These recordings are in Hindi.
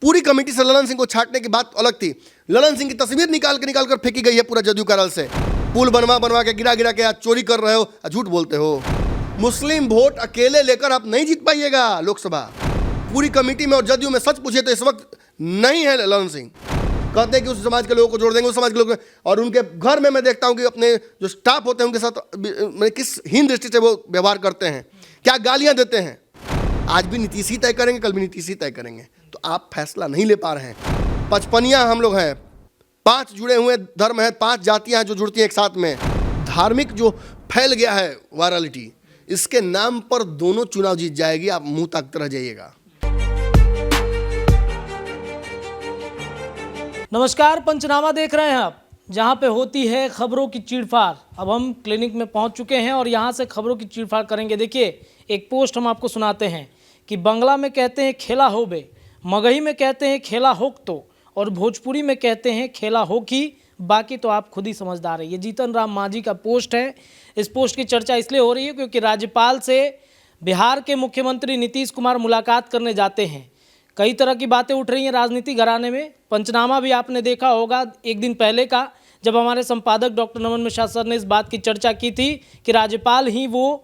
पूरी कमेटी से ललन सिंह को छांटने की बात अलग थी। ललन सिंह की तस्वीर निकाल कर फेंकी गई है पूरा जदयू कार्यालय से। पुल बनवा के गिरा के आज चोरी कर रहे हो, झूठ बोलते हो। मुस्लिम वोट अकेले लेकर आप नहीं जीत पाइएगा लोकसभा। पूरी कमेटी में और जदयू में सच पूछे तो इस वक्त नहीं है ललन सिंह। कहते हैं कि उस समाज के लोगों को जोड़ देंगे, उस समाज के लोग, और उनके घर में मैं देखता हूं कि अपने जो स्टाफ होते हैं उनके साथ किस हीन दृष्टि से वो व्यवहार करते हैं, क्या गालियां देते हैं। आज भी नीतीश ही तय करेंगे, कल भी नीतीश ही तय करेंगे। तो आप फैसला नहीं ले पा रहे हैं। 55 हम लोग हैं, 5 जुड़े हुए धर्म हैं, 5 जातियां हैं जो जुड़ती हैं एक साथ में। धार्मिक जो फैल गया है वायरलिटी, इसके नाम पर दोनों चुनाव जीत जाएगी। आप मुंह ताकते रह जाइएगा। नमस्कार, पंचनामा देख रहे हैं आप, जहां पे होती है खबरों की चीड़फाड़। अब हम क्लिनिक में पहुंच चुके हैं और यहां से खबरों की चीड़फाड़ करेंगे। देखिए, एक पोस्ट हम आपको सुनाते हैं कि बंगला में कहते हैं खेला हो बे, मगही में कहते हैं खेला होक तो, और भोजपुरी में कहते हैं खेला हो की, बाकी तो आप खुद ही समझदार है। ये जीतन राम मांझी का पोस्ट है। इस पोस्ट की चर्चा इसलिए हो रही है क्योंकि राज्यपाल से बिहार के मुख्यमंत्री नीतीश कुमार मुलाकात करने जाते हैं। कई तरह की बातें उठ रही हैं राजनीति घराने में। पंचनामा भी आपने देखा होगा एक दिन पहले का, जब हमारे संपादक डॉक्टर नमन मिश्रा सर ने इस बात की चर्चा की थी कि राज्यपाल ही वो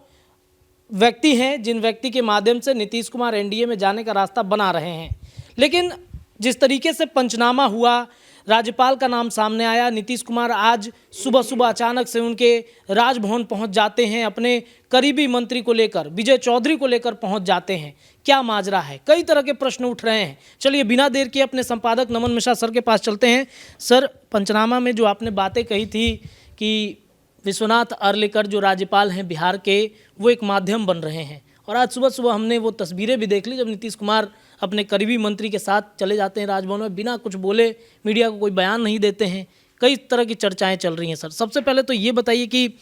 व्यक्ति हैं जिन व्यक्ति के माध्यम से नीतीश कुमार एनडीए में जाने का रास्ता बना रहे हैं। लेकिन जिस तरीके से पंचनामा हुआ, राज्यपाल का नाम सामने आया, नीतीश कुमार आज सुबह अचानक से उनके राजभवन पहुंच जाते हैं, अपने करीबी मंत्री को लेकर, विजय चौधरी को लेकर पहुंच जाते हैं। क्या माजरा है? कई तरह के प्रश्न उठ रहे हैं। चलिए बिना देर किए अपने संपादक नमन मिश्रा सर के पास चलते हैं। सर, पंचनामा में जो आपने बातें कही थी कि विश्वनाथ अर्लेकर जो राज्यपाल हैं बिहार के, वो एक माध्यम बन रहे हैं, और आज सुबह हमने वो तस्वीरें भी देख ली जब नीतीश कुमार अपने करीबी मंत्री के साथ चले जाते हैं राजभवन में, बिना कुछ बोले, मीडिया को कोई बयान नहीं देते हैं। कई तरह की चर्चाएं चल रही हैं। सर, सबसे पहले तो ये बताइए कि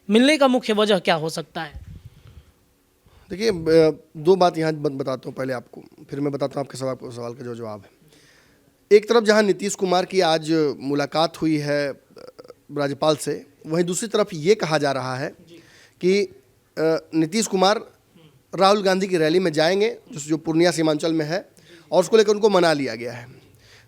मिलने का मुख्य वजह क्या हो सकता है? देखिए, 2 बात यहाँ बताता हूँ पहले आपको, फिर मैं बताता हूँ आपके सवाल का जो जवाब है। एक तरफ जहाँ नीतीश कुमार की आज मुलाकात हुई है राज्यपाल से, वहीं दूसरी तरफ ये कहा जा रहा है कि नीतीश कुमार राहुल गांधी की रैली में जाएंगे जो पूर्णिया सीमांचल में है, और उसको लेकर उनको मना लिया गया है।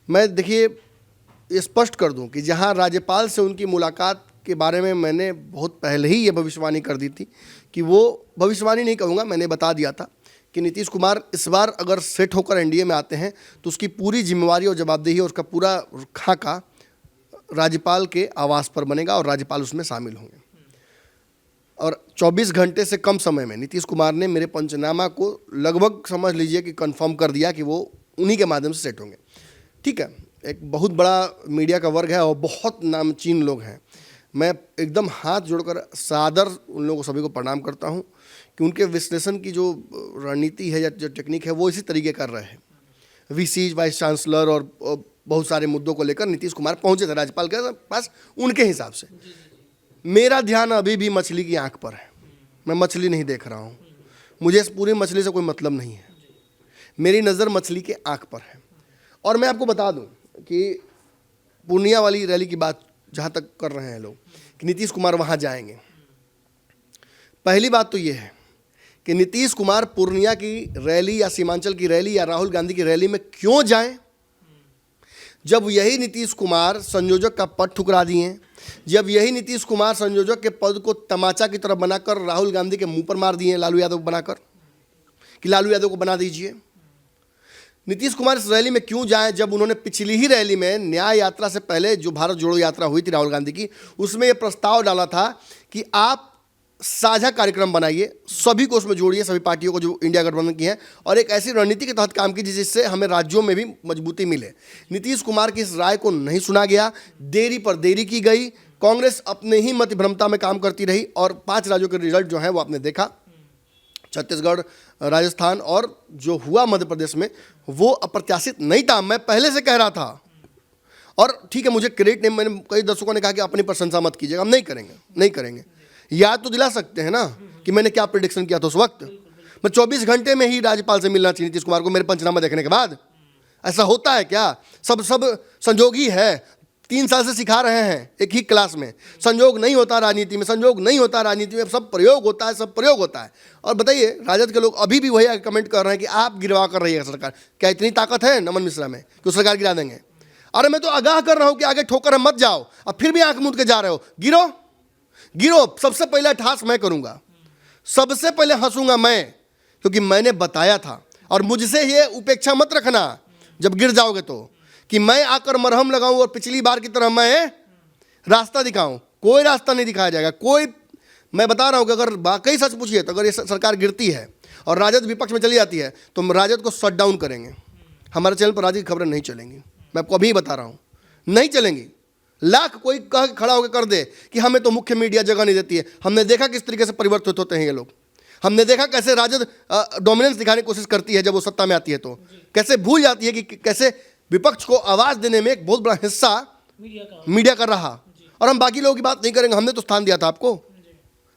मैं देखिए स्पष्ट कर दूं कि जहां राज्यपाल से उनकी मुलाकात के बारे में मैंने बहुत पहले ही ये भविष्यवाणी कर दी थी कि वो भविष्यवाणी नहीं कहूँगा, मैंने बता दिया था कि नीतीश कुमार इस बार अगर सेट होकर एनडीए में आते हैं तो उसकी पूरी जिम्मेवारी और जवाबदेही और उसका पूरा खाका राज्यपाल के आवास पर बनेगा और राज्यपाल उसमें शामिल होंगे। और 24 घंटे से कम समय में नीतीश कुमार ने मेरे पंचनामा को लगभग समझ लीजिए कि कंफर्म कर दिया कि वो उन्हीं के माध्यम से सेट होंगे। ठीक है, एक बहुत बड़ा मीडिया का वर्ग है और बहुत नामचीन लोग हैं। मैं एकदम हाथ जोड़कर सादर उन लोगों को सभी को प्रणाम करता हूं कि उनके विश्लेषण की जो रणनीति है या जो टेक्निक है वो इसी तरीके कर रहे हैं। वीसी, वाइस चांसलर और बहुत सारे मुद्दों को लेकर नीतीश कुमार पहुंचे थे राज्यपाल के पास उनके हिसाब से। मेरा ध्यान अभी भी मछली की आंख पर है। मैं मछली नहीं देख रहा हूँ, मुझे इस पूरी मछली से कोई मतलब नहीं है। मेरी नज़र मछली के आंख पर है। और मैं आपको बता दूं कि पूर्णिया वाली रैली की बात जहाँ तक कर रहे हैं लोग कि नीतीश कुमार वहाँ जाएंगे, पहली बात तो ये है कि नीतीश कुमार पूर्णिया की रैली या सीमांचल की रैली या राहुल गांधी की रैली में क्यों जाएं, जब यही नीतीश कुमार संयोजक का पद ठुकरा दिए, जब यही नीतीश कुमार संयोजक के पद को तमाचा की तरफ बनाकर राहुल गांधी के मुंह पर मार दिए लालू यादव को बनाकर कि लालू यादव को बना दीजिए। नीतीश कुमार इस रैली में क्यों जाएं जब उन्होंने पिछली ही रैली में न्याय यात्रा से पहले जो भारत जोड़ो यात्रा हुई थी राहुल गांधी की, उसमें यह प्रस्ताव डाला था कि आप साझा कार्यक्रम बनाइए, सभी को उसमें जोड़िए, सभी पार्टियों को जो इंडिया गठबंधन की है, और एक ऐसी रणनीति के तहत काम कीजिए जिससे हमें राज्यों में भी मजबूती मिले। नीतीश कुमार की इस राय को नहीं सुना गया, देरी पर देरी की गई। कांग्रेस अपने ही मत भ्रमता में काम करती रही और 5 राज्यों के रिजल्ट जो हैं वो आपने देखा, छत्तीसगढ़, राजस्थान और जो हुआ मध्य प्रदेश में, वो अप्रत्याशित नहीं था। मैं पहले से कह रहा था, और ठीक है मुझे क्रेडिट नहीं, मैंने कई दर्शकों ने कहा कि अपनी प्रशंसा मत कीजिएगा, हम नहीं करेंगे। याद तो दिला सकते हैं ना कि मैंने क्या प्रेडिक्शन किया था उस वक्त। मैं 24 घंटे में ही राज्यपाल से मिलना चाहिए नीतीश कुमार को मेरे पंचनामा देखने के बाद। ऐसा होता है क्या? सब संजोग ही है। 3 साल से सिखा रहे हैं एक ही क्लास में, संयोग नहीं होता राजनीति में, संयोग नहीं होता राजनीति में, सब प्रयोग होता है, सब प्रयोग होता है। और बताइए राजद के लोग अभी भी वही आके कमेंट कर रहे हैं कि आप गिरवा कर रहिएगा सरकार। क्या इतनी ताकत है नमन मिश्रा में कि सरकार गिरा देंगे? अरे मैं तो आगाह कर रहा हूं कि आगे ठोकर है मत जाओ, अब फिर भी आंख मूंद के जा रहे हो। गिरो गिरो, सबसे पहले ठास मैं करूंगा, सबसे पहले हंसूंगा मैं, क्योंकि मैंने बताया था। और मुझसे ये उपेक्षा मत रखना जब गिर जाओगे तो, कि मैं आकर मरहम लगाऊं और पिछली बार की तरह मैं रास्ता दिखाऊं। कोई रास्ता नहीं दिखाया जाएगा, कोई। मैं बता रहा हूं कि अगर वाकई सच पूछिए तो अगर ये सरकार गिरती है और राजद विपक्ष में चली जाती है तो हम राजद को शट डाउन करेंगे। हमारे चैनल पर राजद की खबरें नहीं चलेंगी, मैं आपको अभी बता रहा हूं, नहीं चलेंगी। लाख कोई कह खड़ा होकर कर दे कि हमें तो मुख्य मीडिया जगह नहीं देती है। हमने देखा किस तरीके से परिवर्तित होते हैं ये लोग, हमने देखा कैसे राजद डोमिनेंस दिखाने की कोशिश करती है जब वो सत्ता में आती है, तो कैसे भूल जाती है कि कैसे विपक्ष को आवाज देने में एक बहुत बड़ा हिस्सा मीडिया कर रहा। और हम बाकी लोगों की बात नहीं करेंगे, हमने तो स्थान दिया था आपको,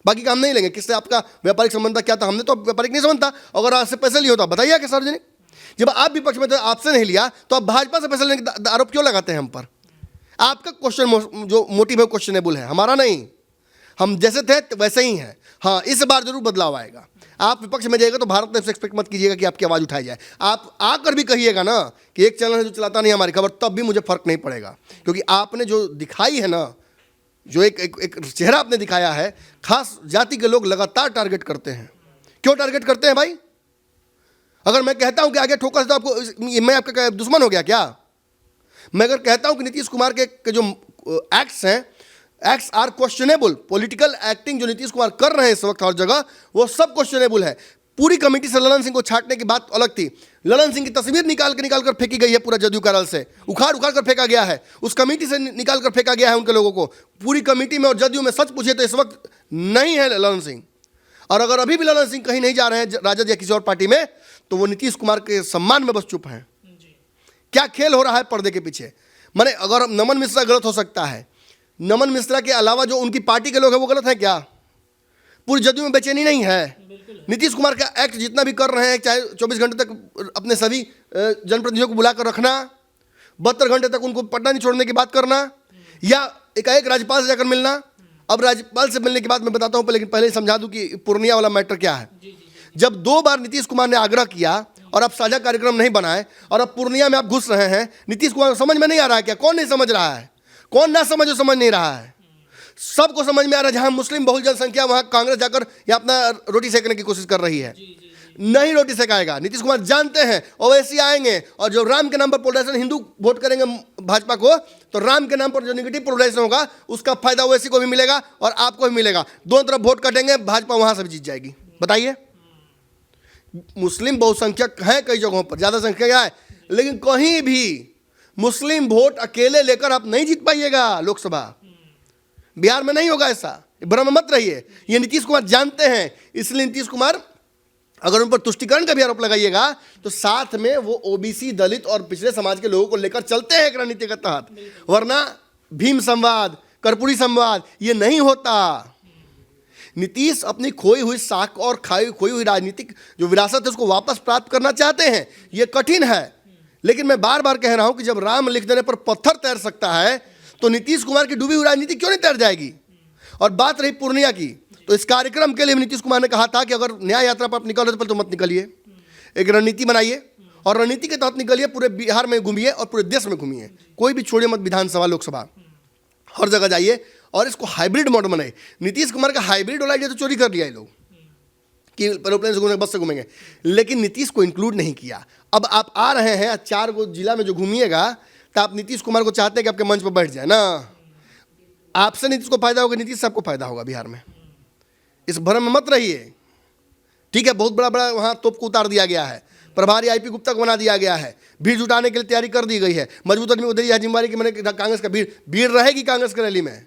बाकी काम नहीं लेंगे। किससे आपका व्यापारिक संबंध था, क्या था? हमने तो व्यापारिक नहीं संबंध था। अगर आपसे पैसे लिए होता बताइए कि सार्वजनिक, जब आप विपक्ष में थे आपसे नहीं लिया तो आप भाजपा से पैसे लेने का आरोप क्यों लगाते हैं हम पर? आपका क्वेश्चन जो मोटिव है क्वेश्चनेबल है, हमारा नहीं। हम जैसे थे वैसे ही हैं। हाँ, इस बार जरूर बदलाव आएगा। आप विपक्ष में जाइएगा तो भारत में से एक्सपेक्ट मत कीजिएगा कि आपकी आवाज़ उठाई जाए। आप आकर भी कहिएगा ना कि एक चैनल है जो चलाता नहीं हमारी खबर, तब भी मुझे फर्क नहीं पड़ेगा, क्योंकि आपने जो दिखाई है ना, जो एक चेहरा आपने दिखाया है, खास जाति के लोग लगातार टारगेट करते हैं। क्यों टारगेट करते हैं भाई? अगर मैं कहता हूं कि आगे ठोकर तो आपको, मैं आपका दुश्मन हो गया क्या? मैं अगर कहता हूं कि नीतीश कुमार के जो एक्ट्स हैं, acts are questionable, political acting जो नीतीश कुमार कर रहे हैं इस वक्त हर जगह, वो सब क्वेश्चनेबल है। पूरी कमेटी से ललन सिंह को छांटने की बात अलग थी। ललन सिंह की तस्वीर निकाल कर फेंकी गई है, पूरा जदयू कार्यालय से उखाड़ कर फेंका गया है, उस कमेटी से निकाल कर फेंका गया है उनके लोगों को। पूरी कमेटी में और जदयू में सच पूछिए तो इस वक्त नहीं है ललन सिंह। और अगर अभी भी ललन सिंह कहीं नहीं जा रहे हैं राजद या किसी और पार्टी में, तो वो नीतीश कुमार के सम्मान में बस चुप हैं। क्या खेल हो रहा है पर्दे के पीछे? माने अगर नमन मिश्रा गलत हो सकता है, नमन मिश्रा के अलावा जो उनकी पार्टी के लोग हैं वो गलत है क्या? पूरी जदयू में बेचैनी नहीं है। नीतीश कुमार का एक्ट जितना भी कर रहे हैं, चाहे 24 घंटे तक अपने सभी जनप्रतिनिधियों को बुलाकर रखना, 72 घंटे तक उनको पटना नहीं छोड़ने की बात करना, या एकाएक राज्यपाल से जाकर मिलना। अब राज्यपाल से मिलने की बात मैं बताता हूँ, लेकिन पहले समझा दूं कि पूर्णिया वाला मैटर क्या है। जब 2 बार नीतीश कुमार ने आग्रह किया और अब साझा कार्यक्रम नहीं बनाए और अब पूर्णिया में आप घुस रहे हैं, नीतीश कुमार समझ में नहीं आ रहा है क्या? कौन नहीं समझ रहा है? कौन ना समझ नहीं रहा है? सबको समझ में आ रहा है। जहां मुस्लिम बहुल जनसंख्या वहां कांग्रेस जाकर या अपना रोटी सेकने की कोशिश कर रही है। नहीं रोटी सेकाएगा। नीतीश कुमार जानते हैं ओवैसी आएंगे और जो राम के नाम पर पोलराइजेशन, हिंदू वोट करेंगे भाजपा को, तो राम के नाम पर जो नेगेटिव पोलराइजेशन होगा उसका फायदा ओवैसी को भी मिलेगा और आपको भी मिलेगा। दोनों तरफ वोट कटेंगे, भाजपा वहां से भी जीत जाएगी। बताइए, मुस्लिम बहुसंख्यक है कई जगहों पर, ज्यादा संख्या है, लेकिन कहीं भी मुस्लिम वोट अकेले लेकर आप नहीं जीत पाइएगा लोकसभा। बिहार में नहीं होगा ऐसा, भ्रम मत रहिए। ये नीतीश कुमार जानते हैं, इसलिए नीतीश कुमार अगर उन पर तुष्टिकरण का भी आरोप लगाइएगा तो साथ में वो ओबीसी, दलित और पिछड़े समाज के लोगों को लेकर चलते हैं एक रणनीति के तहत, वरना भीम संवाद, कर्पूरी संवाद ये नहीं होता। नीतीश अपनी खोई हुई साख और खोई हुई राजनीतिक जो विरासत है उसको वापस प्राप्त करना चाहते हैं। ये कठिन है, लेकिन मैं बार बार कह रहा हूं कि जब राम लिख देने पर पत्थर तैर सकता है तो नीतीश कुमार की डूबी हुई राजनीति क्यों नहीं तैर जाएगी? और बात रही पूर्णिया की, तो इस कार्यक्रम के लिए नीतीश कुमार ने कहा था कि अगर न्याय यात्रा पर आप निकल रहे तो मत निकलिए, एक रणनीति बनाइए और रणनीति के तहत निकलिए, पूरे बिहार में घूमिए और पूरे देश में घूमिए, कोई भी छोड़िए मत, विधानसभा लोकसभा हर जगह जाइए और इसको हाइब्रिड मॉडल बनाइए। नीतीश कुमार का हाइब्रिड वाला आइडिया तो चोरी कर लिया ये लोग कि एरोप्लेन से घूमेंगे, बस से घूमेंगे, लेकिन नीतीश को इंक्लूड नहीं किया। अब आप आ रहे हैं 4 गो जिला में जो घूमिएगा तो आप नीतीश कुमार को चाहते हैं कि आपके मंच पर बैठ जाए ना, आपसे नीतीश को फायदा होगा, नीतीश सबको फायदा होगा बिहार में। इस भ्रम में मत रहिए। ठीक है, बहुत बड़ा वहां तोप को उतार दिया गया है, प्रभारी आईपी गुप्ता को बना दिया गया है, भीड़ जुटाने के लिए तैयारी कर दी गई है, मजबूत आदमी उधर जिम्मेवारी की मैंने कांग्रेस का भीड़ रहेगी कांग्रेस की रैली में,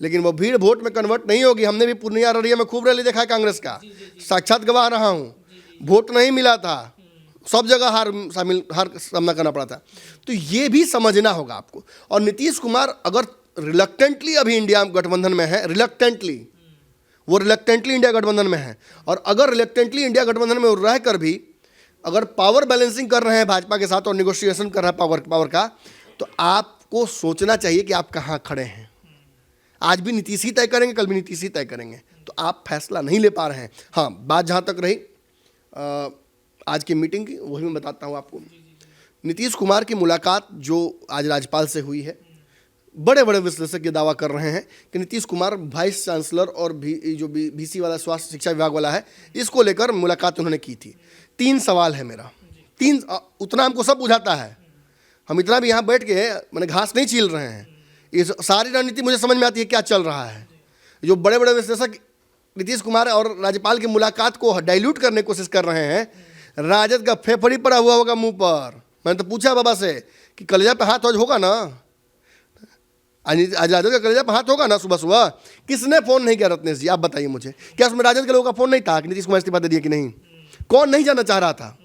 लेकिन वो भीड़ वोट में कन्वर्ट नहीं होगी। हमने भी पूर्णिया ररिया में खूब रैली देखा है कांग्रेस का, साक्षात गवाह रहा हूँ, वोट नहीं मिला था, सब जगह हार सामना करना पड़ा था। तो ये भी समझना होगा आपको। और नीतीश कुमार अगर रिलक्टेंटली अभी इंडिया गठबंधन में है, रिलक्टेंटली इंडिया गठबंधन में है, और अगर रिलक्टेंटली इंडिया गठबंधन में रह कर भी अगर पावर बैलेंसिंग कर रहे हैं भाजपा के साथ और निगोशिएशन कर रहे हैं पावर का, तो आप आपको सोचना चाहिए कि आप कहाँ खड़े हैं। आज भी नीतीश ही तय करेंगे, कल भी नीतीश ही तय करेंगे, तो आप फैसला नहीं ले पा रहे हैं। हाँ, बात जहाँ तक रही आज की मीटिंग की, वही मैं बताता हूँ आपको। नीतीश कुमार की मुलाकात जो आज राज्यपाल से हुई है, बड़े बड़े विश्लेषक ये दावा कर रहे हैं कि नीतीश कुमार वाइस चांसलर और जो बीसी वाला स्वास्थ्य शिक्षा विभाग वाला है, इसको लेकर मुलाकात उन्होंने की थी। 3 सवाल है मेरा, 3 उतना हमको सब बुझाता है, हम इतना भी यहाँ बैठ के मैंने घास नहीं छील रहे हैं, ये सारी रणनीति मुझे समझ में आती है क्या चल रहा है। जो बड़े बड़े विश्लेषक नीतीश कुमार और राज्यपाल की मुलाकात को डाइल्यूट करने की कोशिश कर रहे हैं, राजद का फेफड़ी पड़ा हुआ होगा मुंह पर। मैंने तो पूछा बाबा से कि कलेजा पे हाथ होगा ना, आज राजद का कलेजा पे हाथ होगा ना सुबह सुबह? किसने फोन नहीं किया रत्नेश जी, आप बताइए मुझे, क्या उसमें राजद के लोगों का फोन नहीं था कि नीतीश कुमार इस्तीफा दे दिया कि नहीं? कौन नहीं जाना चाह रहा था?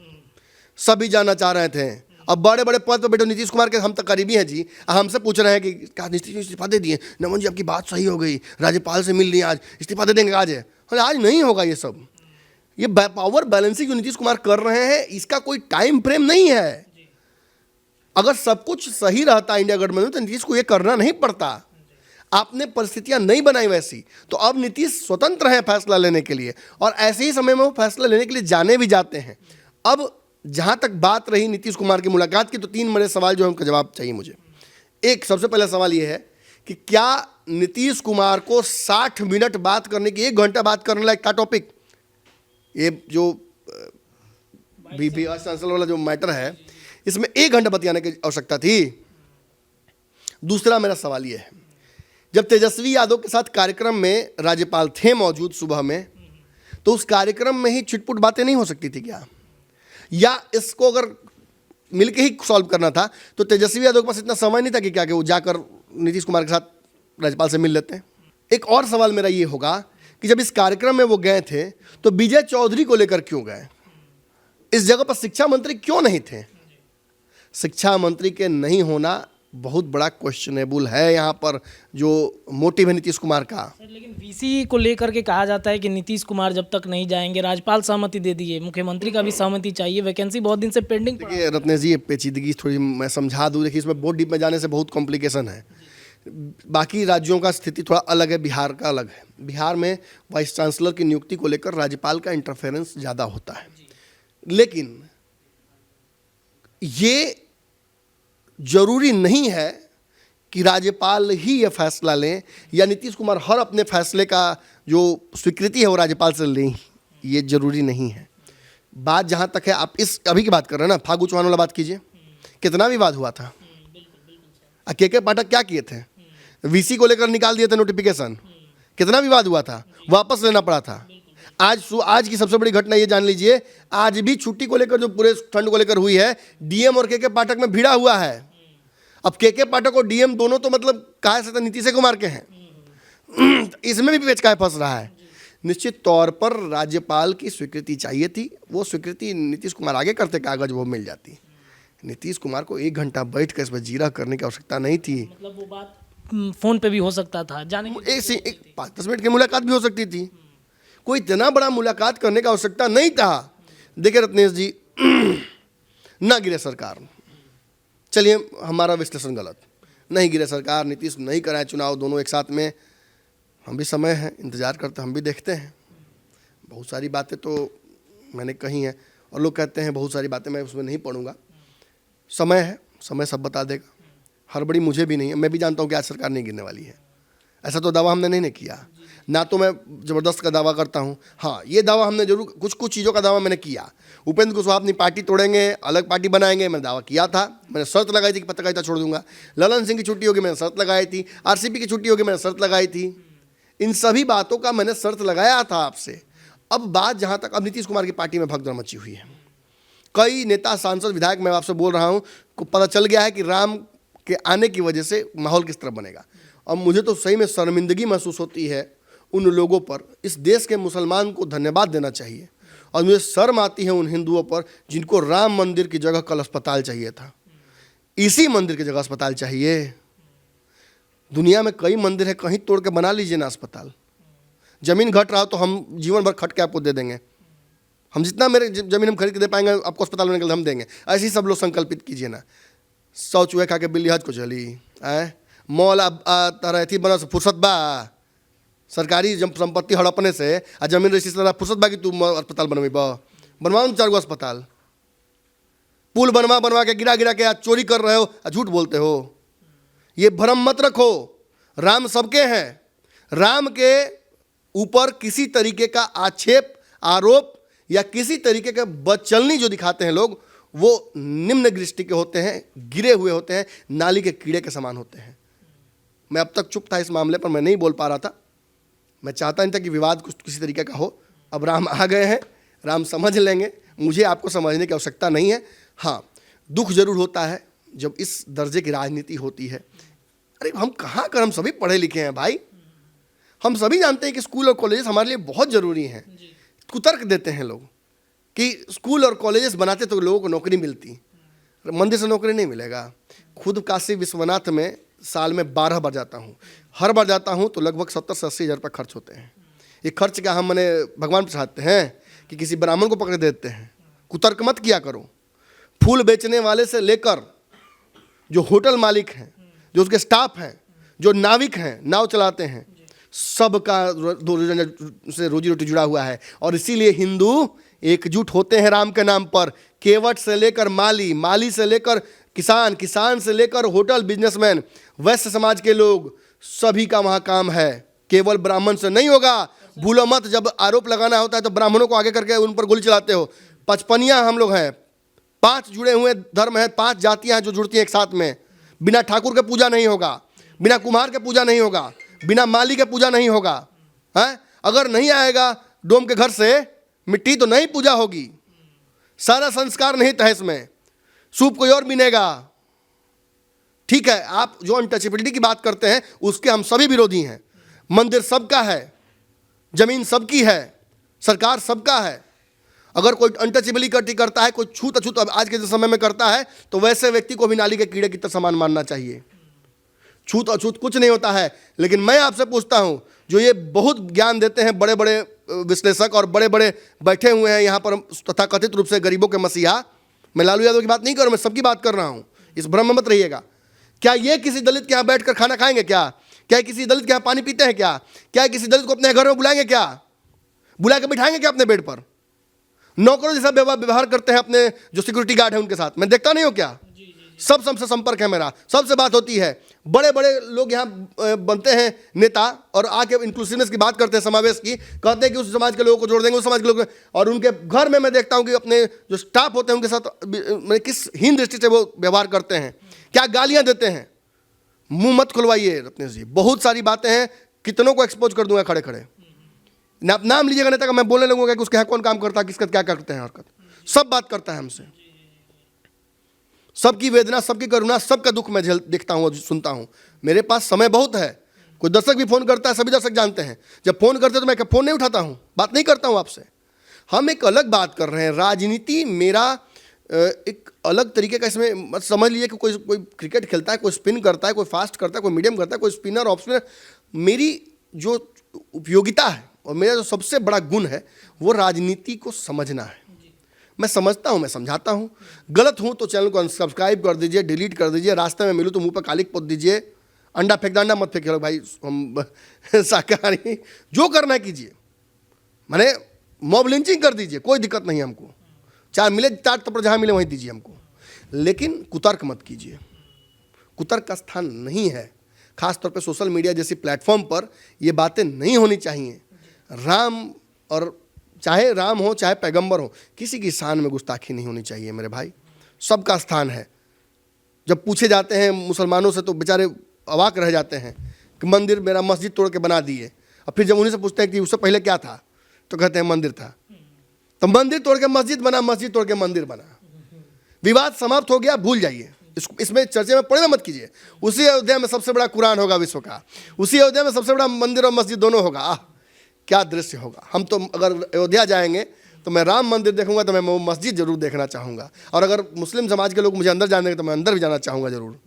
सभी जाना चाह रहे थे। अब बड़े बड़े पद पर बैठे नीतीश कुमार के हम तक करीबी हैं जी, हमसे पूछ रहे हैं कि क्या नीतीश इस्तीफा दे दिए? नमन जी आपकी बात सही हो गई, राज्यपाल से मिल ली, आज इस्तीफा दे देंगे आज है? आज नहीं होगा ये सब। ये पावर बैलेंसिंग जो नीतीश कुमार कर रहे हैं, इसका कोई टाइम फ्रेम नहीं है। अगर सब कुछ सही रहता इंडिया गठबंधन तो नीतीश को ये करना नहीं पड़ता। आपने परिस्थितियां नहीं बनाई वैसी, तो अब नीतीश स्वतंत्र हैं फैसला लेने के लिए, और ऐसे ही समय में वो फैसला लेने के लिए जाने भी जाते हैं। अब जहां तक बात रही नीतीश कुमार की मुलाकात की, तो 3 बड़े सवाल जो है उनका जवाब चाहिए मुझे। एक सबसे पहला सवाल ये है कि क्या नीतीश कुमार को 60 मिनट बात करने की, 1 घंटा बात करने लायक था टॉपिक? ये जो वाइस चांसलर वाला जो मैटर है, इसमें 1 घंटा बतियाने की आवश्यकता थी? दूसरा मेरा सवाल यह है, जब तेजस्वी यादव के साथ कार्यक्रम में राज्यपाल थे मौजूद सुबह में, तो उस कार्यक्रम में ही छिटपुट बातें नहीं हो सकती थी क्या? या इसको अगर मिलके ही सॉल्व करना था तो तेजस्वी यादव के पास इतना समय नहीं था कि क्या कि वो जाकर नीतीश कुमार के साथ राज्यपाल से मिल लेते हैं? एक और सवाल मेरा ये होगा कि जब इस कार्यक्रम में वो गए थे तो विजय चौधरी को लेकर क्यों गए? इस जगह पर शिक्षा मंत्री क्यों नहीं थे? शिक्षा मंत्री के नहीं होना बहुत बड़ा क्वेश्चनेबल है यहाँ पर, जो मोटिव है नीतीश कुमार का। लेकिन वीसी को लेकर के कहा जाता है कि नीतीश कुमार जब तक नहीं जाएंगे, राज्यपाल सहमति दे दिए, मुख्यमंत्री का भी सहमति चाहिए, वैकेंसी बहुत दिन से पेंडिंग पड़ा है। देखिए रत्नेश जी, ये पेचीदगी थोड़ी मैं समझा दूँ। देखिए इसमें बहुत डीप में जाने से बहुत कॉम्प्लिकेशन है। बाकी राज्यों का स्थिति थोड़ा अलग है, बिहार का अलग है। बिहार में वाइस चांसलर की नियुक्ति को लेकर राज्यपाल का इंटरफेरेंस ज़्यादा होता है, लेकिन ये जरूरी नहीं है कि राज्यपाल ही ये फैसला लें या नीतीश कुमार हर अपने फैसले का जो स्वीकृति है वो राज्यपाल से लें, ये जरूरी नहीं है। बात जहाँ तक है, आप इस अभी की बात कर रहे हैं ना, फागू चौहान वाला बात कीजिए, कितना विवाद हुआ था। के पाठक क्या किए थे? वीसी को लेकर निकाल दिए थे नोटिफिकेशन, कितना विवाद हुआ था, वापस लेना पड़ा था। आज की सबसे बड़ी घटना ये जान लीजिए, आज भी छुट्टी को लेकर जो पूरे ठंड को लेकर हुई है, डीएम और के पाठक में भिड़ा हुआ है। अब के पाठक और डीएम दोनों तो मतलब कहा से नीतीश कुमार के हैं, इसमें भी पेच काहे फंस रहा है। निश्चित तौर पर राज्यपाल की स्वीकृति चाहिए थी, वो स्वीकृति नीतीश कुमार आगे करते कागज वो मिल जाती। नीतीश कुमार को 1 घंटा बैठ कर इस पर जीरा करने की आवश्यकता नहीं थी। मतलब वो बात फोन पे भी हो सकता था, जाने एक 5-10 मिनट की मुलाकात भी हो सकती थी, कोई इतना बड़ा मुलाकात करने का आवश्यकता नहीं था। देखिए रत्नेश जी, ना गिरे सरकार, चलिए हमारा विश्लेषण गलत, नहीं गिरे सरकार, नीतीश नहीं कराए चुनाव, दोनों एक साथ में, हम भी समय है, इंतजार करते, हम भी देखते हैं। बहुत सारी बातें तो मैंने कही हैं और लोग कहते हैं बहुत सारी बातें, मैं उसमें नहीं पढ़ूंगा। समय है, समय सब बता देगा। हड़बड़ी मुझे भी नहीं है, मैं भी जानता हूँ कि आज सरकार नहीं गिरने वाली है। ऐसा तो दावा हमने नहीं किया, ना तो मैं ज़बरदस्त का दावा करता हूँ। हाँ, ये दावा हमने जरूर कुछ चीज़ों का दावा मैंने किया। उपेंद्र कुशवाहा अपनी पार्टी तोड़ेंगे, अलग पार्टी बनाएंगे, मैंने दावा किया था, मैंने शर्त लगाई थी कि पत्रकारिता छोड़ दूंगा। ललन सिंह की छुट्टी होगी, मैंने शर्त लगाई थी। आरसीपी की छुट्टी होगी, मैंने शर्त लगाई थी। इन सभी बातों का मैंने शर्त लगाया था आपसे। अब बात जहाँ तक, अब नीतीश कुमार की पार्टी में भगदड़ मची हुई है। कई नेता, सांसद, विधायक, मैं आपसे बोल रहा हूँ, को पता चल गया है कि राम के आने की वजह से माहौल किस तरह बनेगा। अब मुझे तो सही में शर्मिंदगी महसूस होती है उन लोगों पर। इस देश के मुसलमान को धन्यवाद देना चाहिए, और मुझे शर्म आती है उन हिंदुओं पर जिनको राम मंदिर की जगह कल अस्पताल चाहिए था। इसी मंदिर की जगह अस्पताल चाहिए। दुनिया में कई मंदिर है, कहीं तोड़ के बना लीजिए ना अस्पताल। जमीन घट रहा हो तो हम जीवन भर खट के आपको दे देंगे, हम जितना मेरे जमीन हम खरीद के दे पाएंगे आपको अस्पताल में निकल हम देंगे। ऐसे ही सब लोग संकल्पित कीजिए ना। 100 चूहे खा के बिल्ली हज को चली, मॉल तरह थी बना फुर्सत बा, सरकारी संपत्ति हड़पने से आ जमीन रजिस्ट्री फुर्सत बा कि तू अस्पताल बनवाओ 4 गो अस्पताल। पुल बनवा के गिरा के आज चोरी कर रहे हो, झूठ बोलते हो। ये भ्रम मत रखो। राम सबके हैं। राम के ऊपर किसी तरीके का आक्षेप, आरोप या किसी तरीके का बदचलनी जो दिखाते हैं लोग, वो निम्न दृष्टि के होते हैं, गिरे हुए होते हैं, नाली के कीड़े के समान होते हैं। मैं अब तक चुप था इस मामले पर, मैं नहीं बोल पा रहा था। मैं चाहता नहीं था कि विवाद कुछ किसी तरीके का हो। अब राम आ गए हैं, राम समझ लेंगे। मुझे आपको समझने की आवश्यकता नहीं है। हाँ, दुख जरूर होता है जब इस दर्जे की राजनीति होती है। अरे हम कहाँ कर, हम सभी पढ़े लिखे हैं भाई। हम सभी जानते हैं कि स्कूल और कॉलेजेस हमारे लिए बहुत ज़रूरी हैं। कुतर्क देते हैं लोग कि स्कूल और कॉलेजेस बनाते तो लोगों को नौकरी मिलती, मंदिर से नौकरी नहीं मिलेगा। खुद काशी विश्वनाथ में साल में 12 बार जाता हूँ। हर बार जाता हूँ तो लगभग 70 से 80 हज़ार रुपये खर्च होते हैं। ये खर्च क्या हम मैंने भगवान पर चाहते हैं कि किसी ब्राह्मण को पकड़ देते हैं? कुतर्क मत किया करो। फूल बेचने वाले से लेकर जो होटल मालिक हैं, जो उसके स्टाफ हैं, जो नाविक हैं, नाव चलाते हैं, सबका से रोजी रोटी जुड़ा हुआ है। और इसीलिए हिंदू एकजुट होते हैं राम के नाम पर। केवट से लेकर माली, माली से लेकर किसान, किसान से लेकर होटल बिजनेसमैन, वैश्य समाज के लोग, सभी का वहाँ काम है। केवल ब्राह्मण से नहीं होगा। भूलो मत, जब आरोप लगाना होता है तो ब्राह्मणों को आगे करके उन पर गोली चलाते हो। 55 हम लोग हैं, 5 जुड़े हुए धर्म हैं, 5 जातियाँ हैं जो जुड़ती हैं एक साथ में। बिना ठाकुर के पूजा नहीं होगा, बिना कुम्हार के पूजा नहीं होगा, बिना माली के पूजा नहीं होगा। है, अगर नहीं आएगा डोम के घर से मिट्टी तो नहीं पूजा होगी। सारा संस्कार नहीं तहस में, सूप कोई और बिनेगा। ठीक है, आप जो अनटचेबिलिटी की बात करते हैं उसके हम सभी विरोधी हैं। मंदिर सबका है, जमीन सबकी है, सरकार सबका है। अगर कोई अनटचेबिलिटी करता है, कोई छूत अछूत आज के समय में करता है, तो वैसे व्यक्ति को भी नाली के कीड़े की तरह समान मानना चाहिए। छूत अछूत कुछ नहीं होता है। लेकिन मैं आपसे पूछता हूं, जो ये बहुत ज्ञान देते हैं बड़े बड़े विश्लेषक और बड़े बड़े बैठे हुए हैं यहाँ पर तथाकथित रूप से गरीबों के मसीहा, मैं लालू यादव की बात नहीं कर रहा हूं, मैं सबकी बात कर रहा हूं, इस भ्रम में मत रहिएगा। क्या ये किसी दलित के यहाँ बैठकर खाना खाएंगे? क्या किसी दलित के यहाँ पानी पीते हैं? क्या किसी दलित को अपने घर में बुलाएंगे? बुला के बिठाएंगे क्या अपने बेड पर? नौकरों जैसा व्यवहार करते हैं अपने जो सिक्योरिटी गार्ड है उनके साथ। मैं देखता नहीं हूँ क्या? सबसे संपर्क है मेरा, सबसे बात होती है। बड़े बड़े लोग यहाँ बनते हैं नेता और आके इंक्लूसिवनेस की बात करते हैं, समावेश की, कहते हैं कि उस समाज के लोगों को जोड़ देंगे, उस समाज के लोग, और उनके घर में मैं देखता हूँ कि अपने जो स्टाफ होते हैं उनके साथ किस हीन दृष्टि से वो व्यवहार करते हैं, क्या गालियाँ देते हैं। मुंह मत खुलवाइए रत्नेश जी, बहुत सारी बातें हैं, कितनों को एक्सपोज कर दूंगा खड़े खड़े। नाम लीजिएगा नेता का, मैं बोलने लगूंगा कि उसके यहाँ कौन काम करता है, किसका क्या करते हैं हरकत, सब बात करता है हमसे। सबकी वेदना, सबकी करुणा, सबका दुख मैं देखता हूँ और सुनता हूँ। मेरे पास समय बहुत है। कोई दर्शक भी फोन करता है, सभी दर्शक जानते हैं, जब फोन करते तो मैं फोन नहीं उठाता हूँ, बात नहीं करता हूँ आपसे। हम एक अलग बात कर रहे हैं। राजनीति मेरा एक अलग तरीके का, इसमें मत समझ लीजिए कि कोई क्रिकेट खेलता है, कोई स्पिन करता है, कोई फास्ट करता है, कोई मीडियम करता है, कोई स्पिनर ऑफ स्पिनर। मेरी जो उपयोगिता है और मेरा जो सबसे बड़ा गुण है वो राजनीति को समझना है। मैं समझता हूँ, मैं समझाता हूँ। गलत हूँ तो चैनल को अनसब्सक्राइब कर दीजिए, डिलीट कर दीजिए। रास्ते में मिलूँ तो मुंह पर कालिक पोत दीजिए। अंडा फेंक, अंडा मत फेंकिए भाई, हम शाकाहारी, जो करना है कीजिए। मैंने मॉब लिंचिंग कर दीजिए, कोई दिक्कत नहीं है हमको। चाहे मिले 4 थप्पड़ जहाँ मिले वहीं दीजिए हमको, लेकिन कुतर्क मत कीजिए। कुतर्क का स्थान नहीं है। खासतौर पे सोशल मीडिया जैसी प्लेटफॉर्म पर ये बातें नहीं होनी चाहिए। राम, और चाहे राम हो चाहे पैगंबर हो, किसी की शान में गुस्ताखी नहीं होनी चाहिए मेरे भाई। सबका स्थान है। जब पूछे जाते हैं मुसलमानों से तो बेचारे अवाक रह जाते हैं कि मंदिर मेरा मस्जिद तोड़ के बना दिए। और फिर जब उन्हीं से पूछते हैं कि उससे पहले क्या था, तो कहते हैं मंदिर था। तो मंदिर तोड़ के मस्जिद बना, मस्जिद तोड़ के मंदिर बना। विवाद समाप्त हो गया, भूल जाइए। इसमें चर्चे में पड़े मत कीजिए। उसी अयोध्या में सबसे बड़ा कुरान होगा विश्व का, उसी अयोध्या में सबसे बड़ा मंदिर और मस्जिद दोनों होगा। क्या दृश्य होगा। हम तो अगर अयोध्या जाएंगे तो मैं राम मंदिर देखूंगा तो मैं वो मस्जिद जरूर देखना चाहूँगा। और अगर मुस्लिम समाज के लोग मुझे अंदर जाने तो मैं अंदर भी जाना चाहूँगा जरूर।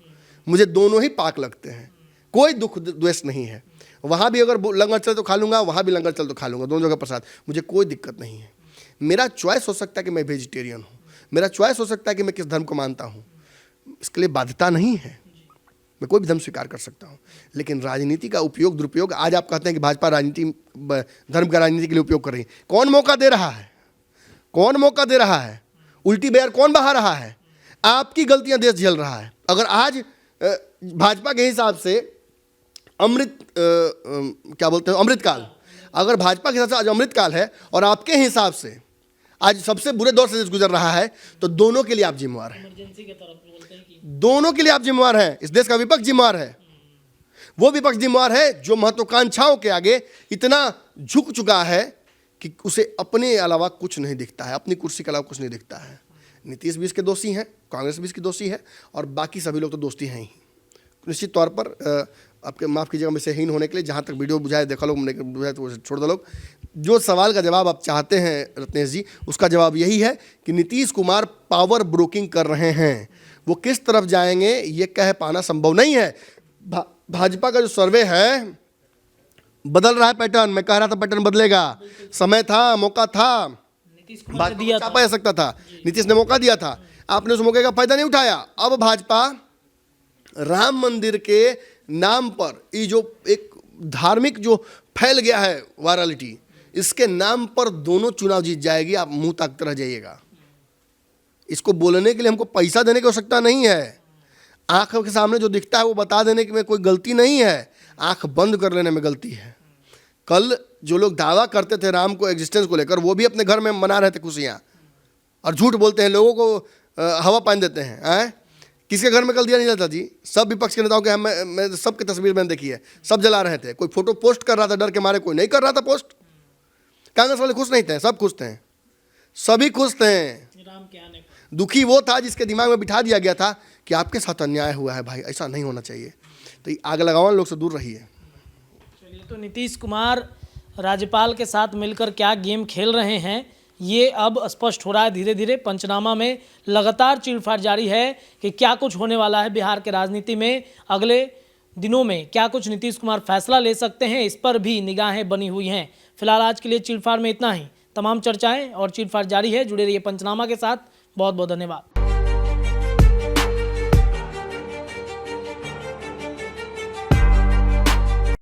मुझे दोनों ही पाक लगते हैं, कोई दुख द्वेष नहीं है। वहाँ भी अगर लंगर चले तो खा लूँगा, वहाँ भी लंगर चले तो खा लूँगा, दोनों जगह प्रसाद, मुझे कोई दिक्कत नहीं है। मेरा चॉइस हो सकता है कि मैं वेजिटेरियन हूँ, मेरा चॉइस हो सकता है कि मैं किस धर्म को मानता हूँ, इसके लिए बाध्यता नहीं है। मैं कोई भी धर्म स्वीकार कर सकता हूँ, लेकिन राजनीति का उपयोग दुरुपयोग, आज आप कहते हैं कि भाजपा राजनीति धर्म का राजनीति के लिए उपयोग कर रही है। कौन मौका दे रहा है? कौन मौका दे रहा है? उल्टी बयार कौन बहा रहा है? आपकी गलतियां देश झेल रहा है। अगर आज भाजपा के हिसाब से क्या बोलते हैं, अमृतकाल, अगर भाजपा के हिसाब से आज अमृतकाल है और आपके हिसाब से आज सबसे बुरे दौर से देश गुजर रहा है, तो दोनों के लिए आप जिम्मेवार हैं। इमरजेंसी की तरफ बोलते हैं कि दोनों के लिए आप जिम्मेवार हैं। इस देश का विपक्ष जिम्मेवार है, वो विपक्ष जिम्मेवार है जो महत्वाकांक्षाओं के आगे इतना झुक चुका है कि उसे अपने अलावा कुछ नहीं दिखता है, अपनी कुर्सी के अलावा कुछ नहीं दिखता है। नीतीश भी इसके दोषी हैं, कांग्रेस भी इसकी दोषी है, और बाकी सभी लोग तो दोषी हैं ही। निश्चित तौर पर आपके माफ़ कीजिएगा मैं सेहीन होने के लिए, जहाँ तक वीडियो बुझाए देखा लोग, बुझाए तो छोड़ दो लोग। जो सवाल का जवाब आप चाहते हैं रत्नेश जी, उसका जवाब यही है कि नीतीश कुमार पावर ब्रोकिंग कर रहे हैं। वो किस तरफ जाएंगे ये कह पाना संभव नहीं है। भाजपा का जो सर्वे है बदल रहा है पैटर्न, मैं कह रहा था पैटर्न बदलेगा, समय था, मौका था, नीतीश कुमार ने भाजपा दिया को चापा जा सकता था, नीतीश ने मौका दिया था, आपने उस मौके का फायदा नहीं उठाया। अब भाजपा राम मंदिर के नाम पर ये जो एक धार्मिक जो फैल गया है वायरलिटी, इसके नाम पर दोनों चुनाव जीत जाएगी। आप मुंह ताकते रह जाइएगा। इसको बोलने के लिए हमको पैसा देने की आवश्यकता नहीं है। आंख के सामने जो दिखता है वो बता देने में कोई गलती नहीं है, आंख बंद कर लेने में गलती है। कल जो लोग दावा करते थे राम को एग्जिस्टेंस को लेकर, वो भी अपने घर में मना रहे थे खुशियाँ, और झूठ बोलते हैं, लोगों को हवा पान देते हैं। किसके घर में कल दिया नहीं जाता जी? सब विपक्ष के नेताओं के, मैं सबकी तस्वीर मैंने देखी है, सब जला रहे थे। कोई फोटो पोस्ट कर रहा था डर के मारे, कोई नहीं कर रहा था पोस्ट। कांग्रेस वाले खुश नहीं थे, सब खुश थे, सभी खुश थे। राम के आने पर दुखी वो था जिसके दिमाग में बिठा दिया गया था कि आपके साथ अन्याय हुआ है भाई, ऐसा नहीं होना चाहिए। तो ये आग लगाओ लोग से दूर रहिए। चलिए, तो नीतीश कुमार राज्यपाल के साथ मिलकर क्या गेम खेल रहे हैं ये अब स्पष्ट हो रहा है धीरे धीरे। पंचनामा में लगातार चीरफाड़ जारी है कि क्या कुछ होने वाला है बिहार के राजनीति में, अगले दिनों में क्या कुछ नीतीश कुमार फैसला ले सकते हैं, इस पर भी निगाहें बनी हुई हैं। फिलहाल आज के लिए चीरफाड़ में इतना ही। तमाम चर्चाएं और चीरफाड़ जारी है। जुड़े रहिए पंचनामा के साथ। बहुत बहुत धन्यवाद।